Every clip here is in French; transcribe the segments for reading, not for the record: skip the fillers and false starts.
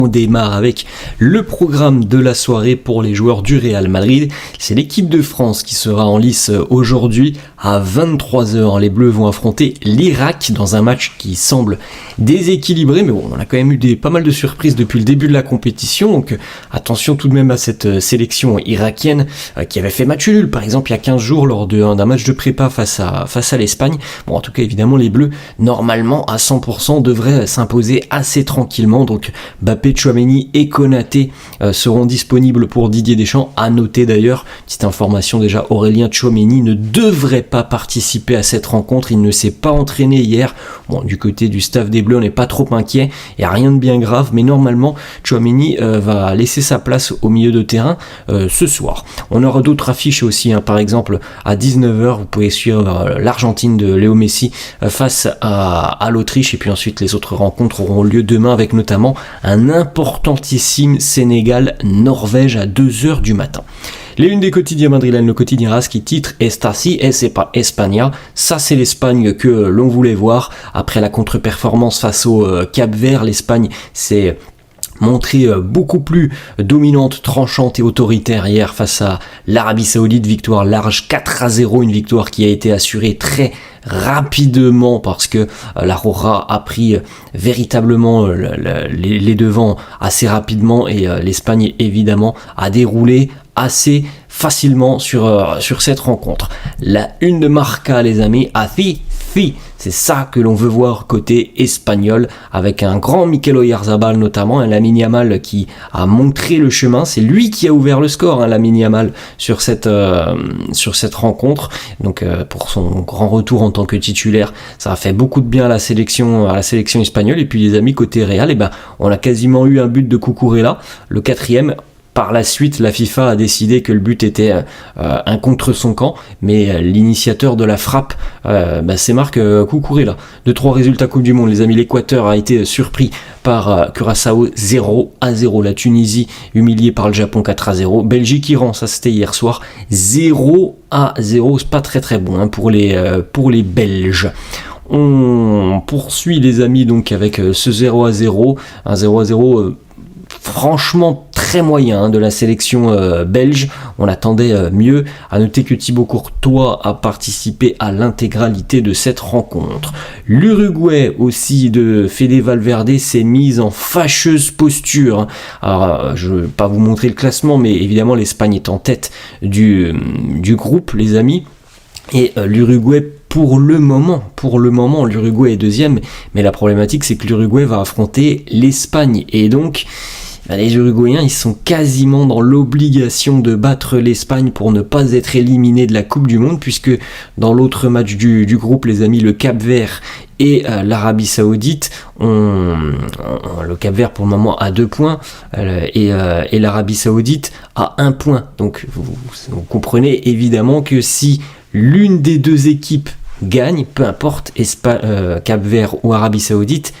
On démarre avec le programme de la soirée pour les joueurs du Real Madrid. C'est l'équipe de France qui sera en lice aujourd'hui à 23h. Les Bleus vont affronter l'Irak dans un match qui semble déséquilibré, mais bon, on a quand même eu pas mal de surprises depuis le début de la compétition, donc attention tout de même à cette sélection irakienne qui avait fait match nul par exemple il y a 15 jours lors d'un match de prépa face à l'Espagne. Bon, en tout cas évidemment les Bleus normalement à 100% devraient s'imposer assez tranquillement, donc Mbappé, Tchouaméni et Konaté seront disponibles pour Didier Deschamps. À noter d'ailleurs, petite information déjà, Aurélien Tchouaméni ne devrait pas participer à cette rencontre, il ne s'est pas entraîné hier. Bon, du côté du staff des Bleus, on n'est pas trop inquiet, il n'y a rien de bien grave, mais normalement Tchouaméni va laisser sa place au milieu de terrain ce soir. On aura d'autres affiches aussi, par exemple à 19h, vous pouvez suivre l'Argentine de Léo Messi face à l'Autriche, et puis ensuite les autres rencontres auront lieu demain avec notamment un importantissime Sénégal-Norvège à 2h du matin. Les unes des quotidiens madrilènes, le quotidien AS qui titre Esta sí es España, ça c'est l'Espagne que l'on voulait voir. Après la contre-performance face au Cap-Vert, l'Espagne s'est montrée beaucoup plus dominante, tranchante et autoritaire hier face à l'Arabie Saoudite. Victoire large 4-0, une victoire qui a été assurée très rapidement parce que la Roja a pris véritablement les devants assez rapidement, et l'Espagne évidemment a déroulé assez facilement sur cette rencontre. La une de Marca, les amis, Así, c'est ça que l'on veut voir côté espagnol, avec un grand Mikel Oyarzabal notamment, un Lamine Yamal qui a montré le chemin, c'est lui qui a ouvert le score, Lamine Yamal sur cette rencontre, donc pour son grand retour en tant que titulaire, ça a fait beaucoup de bien à la sélection espagnole. Et puis les amis, côté Real, on a quasiment eu un but de Cucurella, le 4e. Par la suite, la FIFA a décidé que le but était un contre son camp, mais l'initiateur de la frappe, c'est Marc Cucurella. De 3 résultats Coupe du Monde, les amis, l'Équateur a été surpris par Curaçao 0-0. La Tunisie humiliée par le Japon 4-0. Belgique-Iran, ça c'était hier soir, 0-0. C'est pas très bon pour les Belges. On poursuit les amis donc avec ce 0-0, un 0-0 franchement très moyen de la sélection belge. On attendait mieux. À noter que Thibaut Courtois a participé à l'intégralité de cette rencontre. L'Uruguay aussi de Fede Valverde s'est mise en fâcheuse posture. Alors je ne vais pas vous montrer le classement, mais évidemment l'Espagne est en tête du groupe, les amis, et l'Uruguay pour le moment, l'Uruguay est deuxième, mais la problématique c'est que l'Uruguay va affronter l'Espagne, et donc les Uruguayens, ils sont quasiment dans l'obligation de battre l'Espagne pour ne pas être éliminés de la Coupe du Monde, puisque dans l'autre match du groupe, les amis, le Cap-Vert et l'Arabie Saoudite, le Cap-Vert pour le moment a 2 points, et l'Arabie Saoudite a 1 point. Donc vous comprenez évidemment que si l'une des deux équipes gagne, peu importe Cap-Vert ou Arabie Saoudite,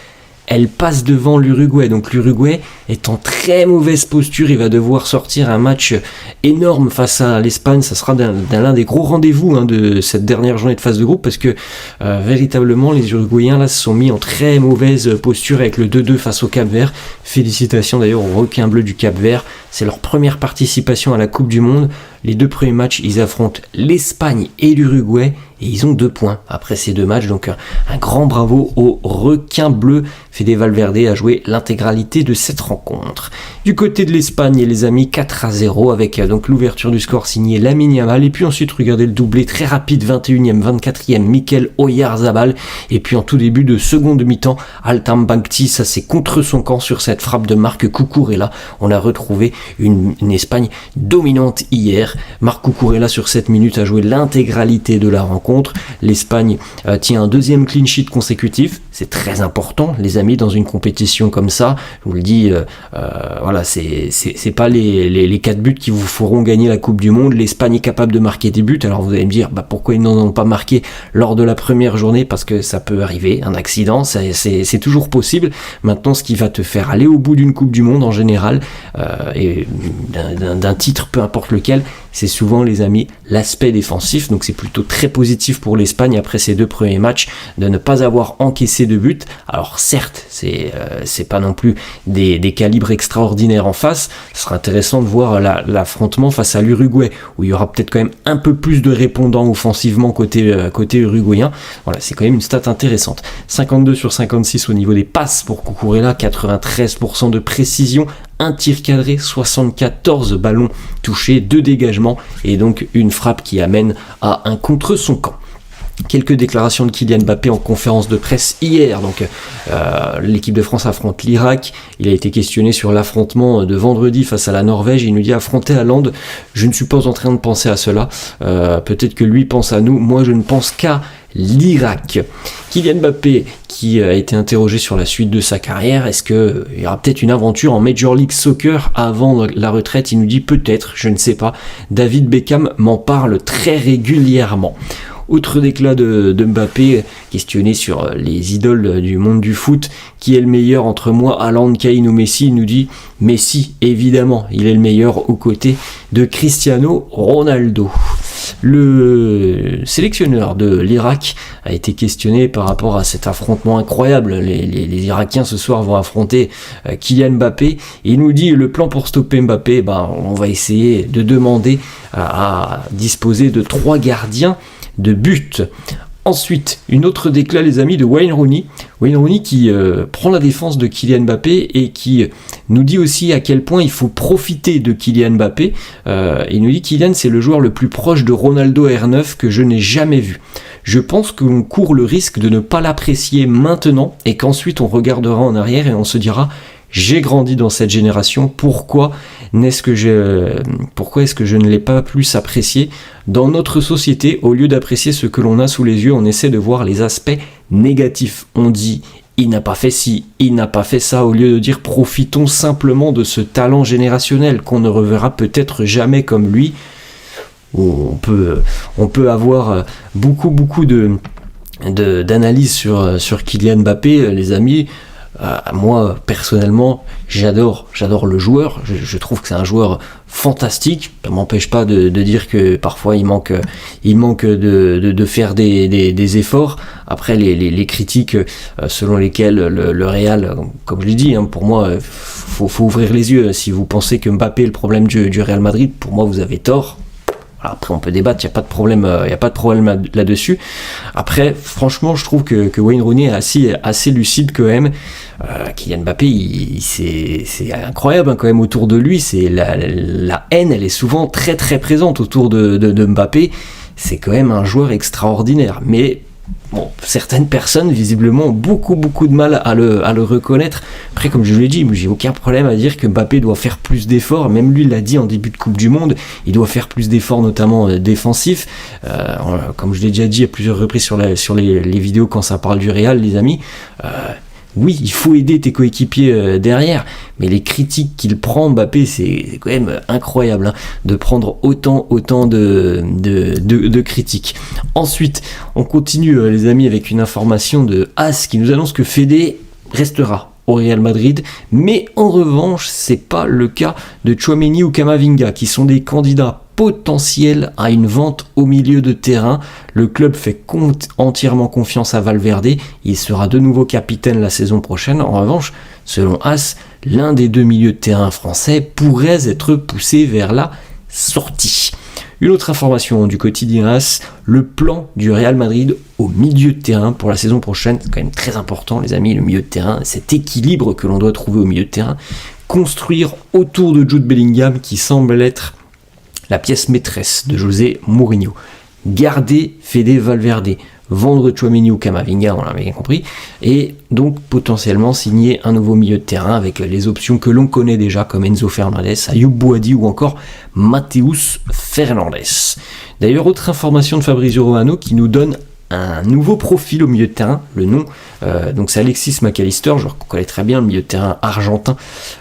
elle passe devant l'Uruguay. Donc l'Uruguay est en très mauvaise posture, il va devoir sortir un match énorme face à l'Espagne. Ça sera l'un des gros rendez-vous de cette dernière journée de phase de groupe, parce que véritablement les Uruguayens là se sont mis en très mauvaise posture avec le 2-2 face au Cap-Vert. Félicitations d'ailleurs aux requins bleus du Cap-Vert, c'est leur première participation à la Coupe du Monde. Les 2 premiers matchs, ils affrontent l'Espagne et l'Uruguay, et ils ont 2 points après ces 2 matchs. Donc un grand bravo aux requins bleus. Fede Valverde a joué l'intégralité de cette rencontre. Du côté de l'Espagne, les amis, 4-0 avec donc l'ouverture du score signée Lamine Yamal, et puis ensuite regardez le doublé très rapide, 21e, 24e, Mikel Oyarzabal, et puis en tout début de seconde mi-temps, Altam Bankti, ça c'est contre son camp sur cette frappe de Marc Cucurella. On a retrouvé une Espagne dominante hier. Marc Cucurella sur 7 minutes a joué l'intégralité de la rencontre. L'Espagne tient un 2e clean sheet consécutif, c'est très important les amis dans une compétition comme ça. Je vous le dis, voilà, c'est pas les 4 buts qui vous feront gagner la Coupe du Monde. L'Espagne est capable de marquer des buts. Alors vous allez me dire pourquoi ils n'en ont pas marqué lors de la première journée, parce que ça peut arriver, un accident, c'est toujours possible. Maintenant, ce qui va te faire aller au bout d'une Coupe du Monde en général, et d'un titre peu importe lequel, c'est souvent, les amis, l'aspect défensif. Donc c'est plutôt très positif pour l'Espagne après ces 2 premiers matchs de ne pas avoir encaissé de but. Alors certes, c'est pas non plus des calibres extraordinaires en face. Ce sera intéressant de voir l'affrontement face à l'Uruguay, où il y aura peut-être quand même un peu plus de répondants offensivement côté uruguayen. Voilà, c'est quand même une stat intéressante. 52 sur 56 au niveau des passes pour Cucurella, 93% de précision, un tir cadré, 74 ballons touchés, 2 dégagements et donc une frappe qui amène à un contre son camp. Quelques déclarations de Kylian Mbappé en conférence de presse hier. Donc l'équipe de France affronte l'Irak. Il a été questionné sur l'affrontement de vendredi face à la Norvège. Il nous dit: affronter Haaland, je ne suis pas en train de penser à cela. Peut-être que lui pense à nous. Moi, je ne pense qu'à l'Irak. Kylian Mbappé qui a été interrogé sur la suite de sa carrière. Est-ce qu'il y aura peut-être une aventure en Major League Soccer avant la retraite? Il nous dit peut-être, je ne sais pas. David Beckham m'en parle très régulièrement. Autre déclat de Mbappé, questionné sur les idoles du monde du foot, qui est le meilleur entre moi, Haaland, Kane ou Messi? Il nous dit Messi, évidemment, il est le meilleur aux côtés de Cristiano Ronaldo. Le sélectionneur de l'Irak a été questionné par rapport à cet affrontement incroyable. Les Irakiens ce soir vont affronter Kylian Mbappé, et il nous dit: le plan pour stopper Mbappé, on va essayer de demander à disposer de 3 gardiens de but. Ensuite, une autre déclat, les amis, de Wayne Rooney. Wayne Rooney qui prend la défense de Kylian Mbappé et qui nous dit aussi à quel point il faut profiter de Kylian Mbappé. Il nous dit: Kylian, c'est le joueur le plus proche de Ronaldo R9 que je n'ai jamais vu. Je pense que l'on court le risque de ne pas l'apprécier maintenant et qu'ensuite on regardera en arrière et on se dira: j'ai grandi dans cette génération, pourquoi est-ce que je ne l'ai pas plus apprécié? Dans notre société, au lieu d'apprécier ce que l'on a sous les yeux, on essaie de voir les aspects négatifs. On dit: il n'a pas fait ci, il n'a pas fait ça, au lieu de dire: profitons simplement de ce talent générationnel qu'on ne reverra peut-être jamais comme lui. On peut avoir beaucoup d'analyses sur Kylian Mbappé, les amis. Moi personnellement j'adore le joueur, je trouve que c'est un joueur fantastique. Ça m'empêche pas de dire que parfois il manque de faire des efforts. Après les critiques selon lesquelles le Real, comme je l'ai dit, pour moi faut ouvrir les yeux. Si vous pensez que Mbappé est le problème du Real Madrid, pour moi vous avez tort. Après on peut débattre, il n'y a pas de problème là-dessus. Après franchement je trouve que Wayne Rooney est assez lucide quand même. Kylian Mbappé c'est incroyable quand même autour de lui. C'est la haine, elle est souvent très très présente autour de Mbappé. C'est quand même un joueur extraordinaire, mais bon, certaines personnes visiblement ont beaucoup de mal à le reconnaître. Après, comme je l'ai dit, j'ai aucun problème à dire que Mbappé doit faire plus d'efforts. Même lui l'a dit en début de Coupe du Monde, il doit faire plus d'efforts, notamment défensifs. Comme je l'ai déjà dit à plusieurs reprises sur les vidéos quand ça parle du Real, les amis. Oui, il faut aider tes coéquipiers derrière, mais les critiques qu'il prend, Mbappé, c'est quand même incroyable de prendre autant de critiques. Ensuite, on continue les amis avec une information de AS qui nous annonce que Fede restera au Real Madrid, mais en revanche, c'est pas le cas de Tchouaméni ou Camavinga, qui sont des candidats potentiel à une vente au milieu de terrain. Le club fait entièrement confiance à Valverde, il sera de nouveau capitaine la saison prochaine. En revanche, selon AS, l'un des 2 milieux de terrain français pourrait être poussé vers la sortie. Une autre information du quotidien AS, le plan du Real Madrid au milieu de terrain pour la saison prochaine, c'est quand même très important les amis, le milieu de terrain, cet équilibre que l'on doit trouver au milieu de terrain, construire autour de Jude Bellingham qui semble être la pièce maîtresse de José Mourinho. Garder Fede Valverde, vendre Tchouaméni ou Camavinga, on l'a bien compris, et donc potentiellement signer un nouveau milieu de terrain avec les options que l'on connaît déjà comme Enzo Fernandez, Ayoub Boadi ou encore Matheus Fernandez. D'ailleurs, autre information de Fabrizio Romano qui nous donne un nouveau profil au milieu de terrain, le nom, donc c'est Alexis McAllister, joueur qu'on connaît très bien, le milieu de terrain argentin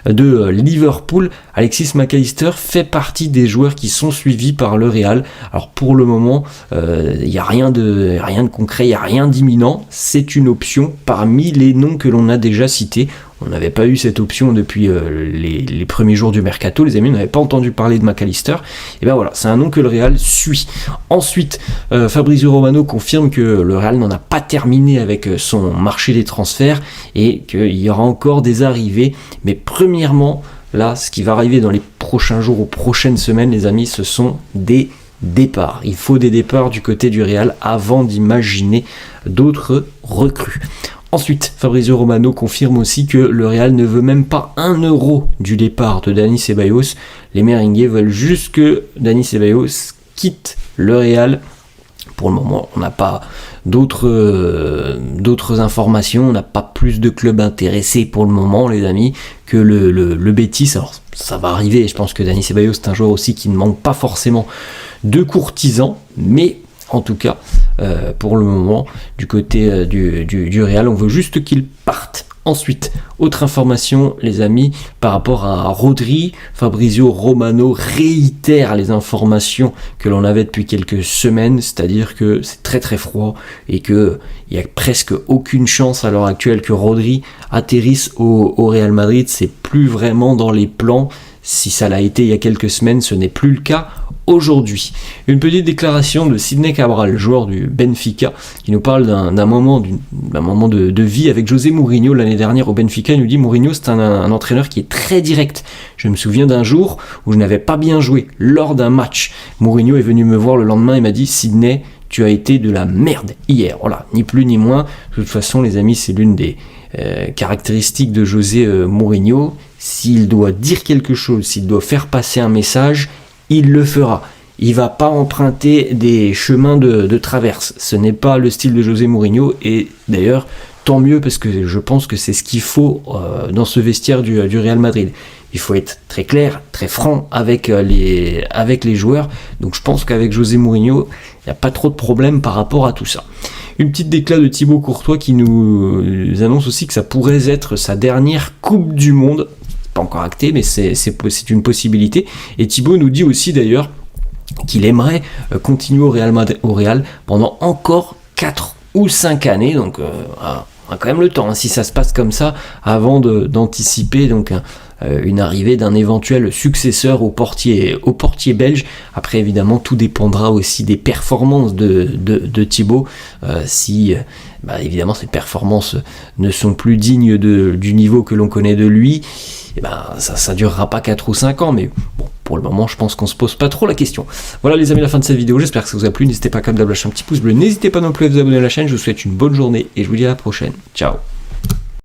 de Liverpool. Alexis McAllister fait partie des joueurs qui sont suivis par le Real. Alors pour le moment, il n'y a rien de concret, il n'y a rien d'imminent, c'est une option parmi les noms que l'on a déjà cités. On n'avait pas eu cette option depuis les premiers jours du mercato, les amis, on n'avait pas entendu parler de McAllister. Et ben voilà, c'est un nom que le Real suit. Ensuite, Fabrizio Romano confirme que le Real n'en a pas terminé avec son marché des transferts et qu'il y aura encore des arrivées. Mais premièrement, là, ce qui va arriver dans les prochains jours ou prochaines semaines, les amis, ce sont des départs. Il faut des départs du côté du Real avant d'imaginer d'autres recrues. Ensuite, Fabrizio Romano confirme aussi que le Real ne veut même pas 1 euro du départ de Dani Ceballos. Les merengues veulent juste que Dani Ceballos quitte le Real. Pour le moment, on n'a pas d'autres informations, on n'a pas plus de clubs intéressés pour le moment, les amis, que le Betis. Alors, ça va arriver, je pense que Dani Ceballos, c'est un joueur aussi qui ne manque pas forcément de courtisans, mais en tout cas, pour le moment, du côté du Real, on veut juste qu'il parte. Ensuite, autre information, les amis, par rapport à Rodri, Fabrizio Romano réitère les informations que l'on avait depuis quelques semaines, c'est-à-dire que c'est très très froid et qu'il n'y a presque aucune chance à l'heure actuelle que Rodri atterrisse au Real Madrid. C'est plus vraiment dans les plans. Si ça l'a été il y a quelques semaines, ce n'est plus le cas aujourd'hui. Une petite déclaration de Sidney Cabral, joueur du Benfica, qui nous parle d'un moment de vie avec José Mourinho l'année dernière au Benfica. Il nous dit: Mourinho, c'est un entraîneur qui est très direct. Je me souviens d'un jour où je n'avais pas bien joué lors d'un match. Mourinho est venu me voir le lendemain et m'a dit: Sidney, tu as été de la merde hier. Voilà, ni plus ni moins. De toute façon, les amis, c'est l'une des caractéristiques de José Mourinho. S'il doit dire quelque chose, s'il doit faire passer un message, il le fera. Il va pas emprunter des chemins de traverse. Ce n'est pas le style de José Mourinho, et d'ailleurs, tant mieux, parce que je pense que c'est ce qu'il faut dans ce vestiaire du Real Madrid. Il faut être très clair, très franc avec les joueurs. Donc je pense qu'avec José Mourinho, il n'y a pas trop de problème par rapport à tout ça. Une petite déclat de Thibaut Courtois qui nous annonce aussi que ça pourrait être sa dernière Coupe du Monde. Pas encore acté, mais c'est une possibilité. Et Thibaut nous dit aussi d'ailleurs qu'il aimerait continuer au Real pendant encore 4 ou 5 années. Donc on a quand même le temps, hein, si ça se passe comme ça, avant d'anticiper donc une arrivée d'un éventuel successeur au portier belge. Après, évidemment, tout dépendra aussi des performances de Thibaut. Si évidemment ces performances ne sont plus dignes du niveau que l'on connaît de lui, ça durera pas 4 ou 5 ans, mais bon, pour le moment, je pense qu'on se pose pas trop la question. Voilà les amis, la fin de cette vidéo, j'espère que ça vous a plu. N'hésitez pas comme d'hab à lâcher un petit pouce bleu, n'hésitez pas non plus à vous abonner à la chaîne. Je vous souhaite une bonne journée et je vous dis à la prochaine. Ciao.